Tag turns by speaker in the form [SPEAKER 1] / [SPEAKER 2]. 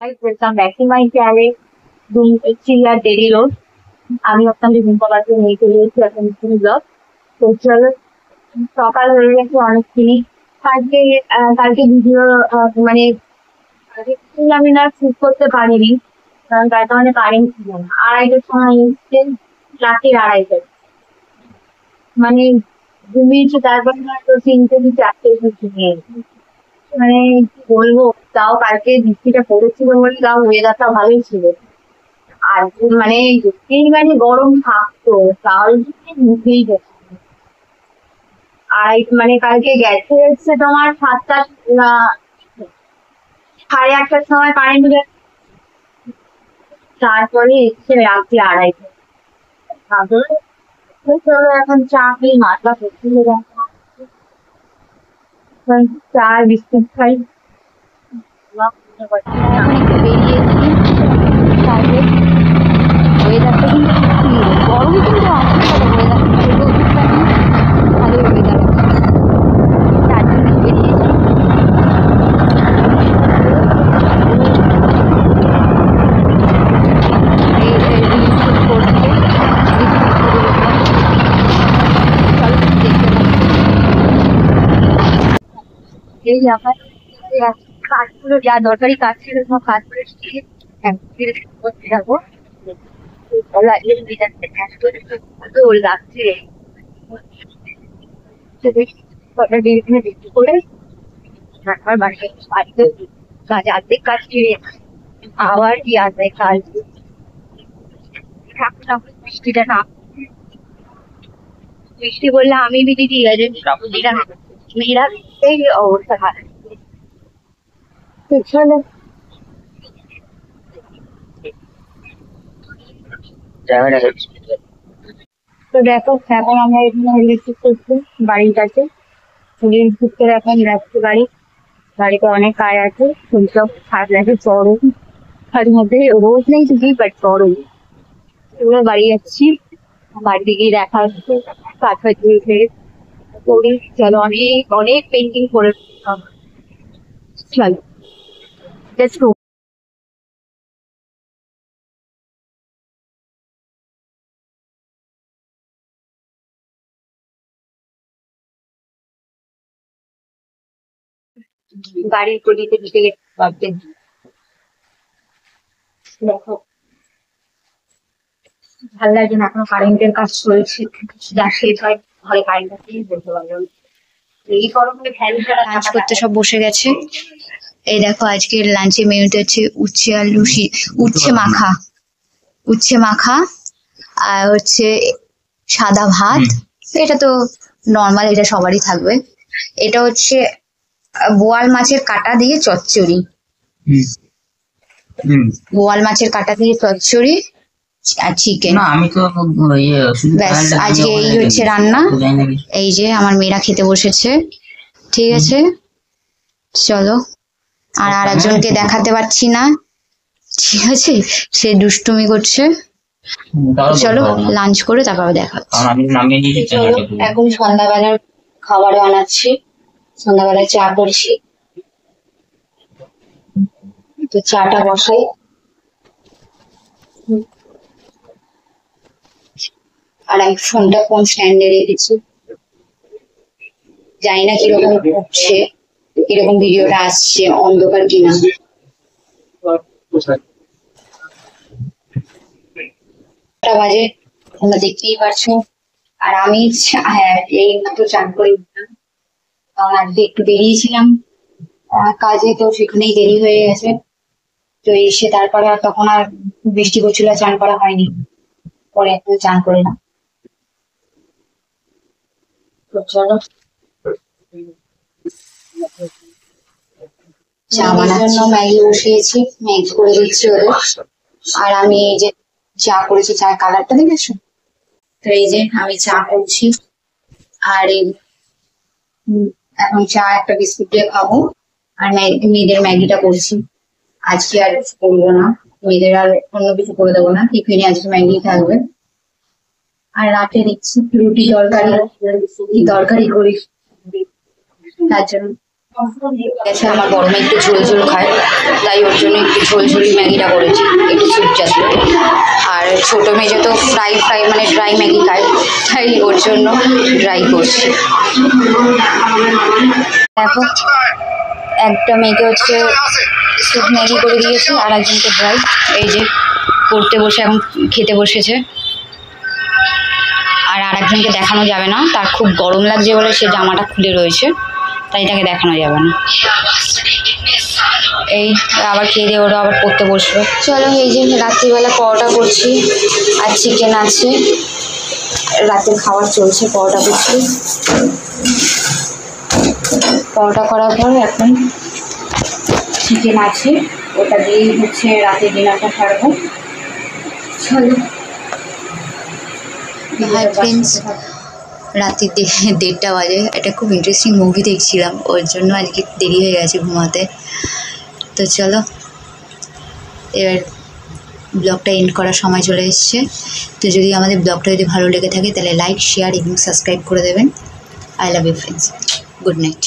[SPEAKER 1] Welcome back to my channel, Doom Chill Daily Road. আমি আপনাদের ঘুমপাড়াতে নিয়ে চলে এসেছি এখন নতুন ব্লগ। তো চলো, সকাল হয়ে গেছে অনেকখানি। কালকে কালকে ভিডিও মানে আমি না শুট করতে পারিনি, কারণ তার কারণে কারেন্ট ছিল না। 2:30টার সময় এসছে, রাতের 2:30টায়, মানে ঘুমিয়েছি, তারপর তো 3টে কি 4টে ঘুমিয়ে, মানে কি বলবো। তাও কালকে বৃষ্টিটা পড়েছিল বলে তাও ওয়েদারটা ভালোই ছিল। আর মানে মানে গরম থাকতো, তাও মুখেই গেছে। আর মানে কালকে গেছে হচ্ছে তোমার 7টা, 8:30টার সময় কারেন্ট গেছে, তারপরে এসছে রাত্রি 2:30টায়। তারপরে চলো এখন চা খেয়ে মাথা পড়ছিল, চা আর বিস্কুট খাই। এখন একটু বেরিয়েছি বাইরে। ওয়েদারটা কিন্তু গরম, কিন্তু ওয়েদারটা ভালোই ওয়েদার আছে, তার জন্য বেরিয়েছি। এই আমার কাজগুলো, যা দরকারি কাজ ছিল সব কাজ করে করতে যাবো। লাগছে বিক্রি করে তারপর বাড়িতে কাজ, অর্ধেক কাজ ছেড়ে আবার কি আসবে কাজ। বৃষ্টিটা না, বৃষ্টি বললে আমি বিধি ঠিক আছে, মেয়েরা এই অবস্থা খারাপ। চলো, তো দেখো এখন আমরা এখানে রিলেটিভ করছি বাড়ির কাছে। রিলেটিভ করে এখন যাচ্ছি বাড়ি। বাড়িতে অনেক কাজ আছে, সব খারাপ লাগে, চরম তার মধ্যে রোজ নেই ঠিকই, বাট চরম। এগুলো বাড়ি যাচ্ছি, বাড়িতে গিয়ে দেখা হচ্ছে। কাজ হয়েছে করি, চলো অনেক অনেক পেন্টিং করে চলো let's go। গাড়ির গলিতে ঢুকে গেছে ভাবতেন। দেখো ভালো লাগছে না, এখনো কারেন্টের কাজ চলছে, যা শেষ হয় ঘরে কারেন্ট আছে বলতে পারলাম। এই গরমে ফ্যান ছাড়া লাঞ্চ করতে সব বসে গেছে। এই দেখো আজকের লাঞ্চের মেনুতে হচ্ছে উচ্ছে আলু উচ্ছে মাখা আর হচ্ছে সাদা ভাত। এটা তো নর্মাল, এটা সবারই থাকবে। এটা হচ্ছে বোয়াল মাছের কাঁটা দিয়ে চচ্চড়ি, বোয়াল মাছের কাঁটা দিয়ে চচ্চড়ি আর চিকেন। ব্যাস, আজকে এই হচ্ছে রান্না। এই যে আমার মেয়েরা খেতে বসেছে, ঠিক আছে চলো। আর একজনকে দেখাতে পারছি না, ঠিক আছে, সে দুষ্টুমি করছে। চলো লাঞ্চ করে তারপর দেখা হচ্ছে। চলো এখন সন্ধ্যাবেলার খাবার বানাচ্ছি, সন্ধ্যাবেলায় চা করছি, তো চাটা বসাই। আর আমি ফোনটা কোন স্ট্যান্ডে রেখেছি, জানি না কিরকম উঠছে, কিরকম ভিডিওটা আসছে, অন্ধকার কিনা। বাজে তোমরা দেখতেই পারছো। আর আমি হ্যাঁ এই মাত্র চান করে উঠলাম, কারণ আজকে একটু বেরিয়েছিলাম কাজে, তো সেখানেই দেরি হয়ে গেছে। তো এসে তারপরে আর তখন আর বৃষ্টি পড়ছিল, চান করা হয়নি, পরে একটু চান করে না। তো চলো চা বানার জন্য ম্যাগি বসিয়েছি, ম্যাগি করে দিচ্ছি ওদের। আর আমি এই যে চা করেছি, চায়ের কালারটা দেখেছো? তো এই যে আমি চা করছি, আর এই এখন চা একটা বিস্কুট দিয়ে খাবো। আর মেয়েদের ম্যাগিটা করছি, আজকে আর করবো না, মেয়েদের আর অন্য কিছু করে দেবো না, টিফিনে আজকে ম্যাগি থাকবে। আর রাতে দেখছি রুটি তরকারি করি, তার জন্য
[SPEAKER 2] আমার বড় মেয়ে একটু ঝোল ঝোল খায়, তাই ওর জন্য একটু ঝোলঝোলি ম্যাগিটা করেছি, একটু সুইট জাস্ট। আর ছোটো মেয়ে তো ফ্রাই মানে ড্রাই ম্যাগি খায়, তাই ওর জন্য ড্রাই করছি। দেখো, একটা মেয়েকে হচ্ছে স্যুপ ম্যাগি করে দিয়েছি, আর একজনকে ড্রাই। এই যে পড়তে বসে এখন খেতে বসেছে। আর আরেকজনকে দেখানো যাবে না, তার খুব গরম লাগছে বলে সে জামাটা খুলে রয়েছে, তাই তাকে দেখানো যাবে না। এই আবার খেয়ে দিয়ে ওরা আবার পড়তে বসবে। চলো, এই যে রাত্রিবেলা পরোটা করছি আর চিকেন আছে, রাতের খাবার চলছে, পরোটা করছি। পরোটা করার পর এখন চিকেন আছে, ওটা দিয়েই হচ্ছে রাতের ডিনারটা ছাড়বো। চলো। হাই ফ্রেন্ডস, রাত্রি 1:30 বাজে। এটা খুব ইন্টারেস্টিং মুভি দেখছিলাম, ওর জন্য আজকে দেরি হয়ে গেছে ঘুমাতে। তো চলো, এবার ব্লগটা এন্ড করার সময় চলে এসছে। তো যদি আমাদের ব্লগটা যদি ভালো লেগে থাকে তাহলে লাইক, শেয়ার এবং সাবস্ক্রাইব করে দেবেন। I love you friends, good night.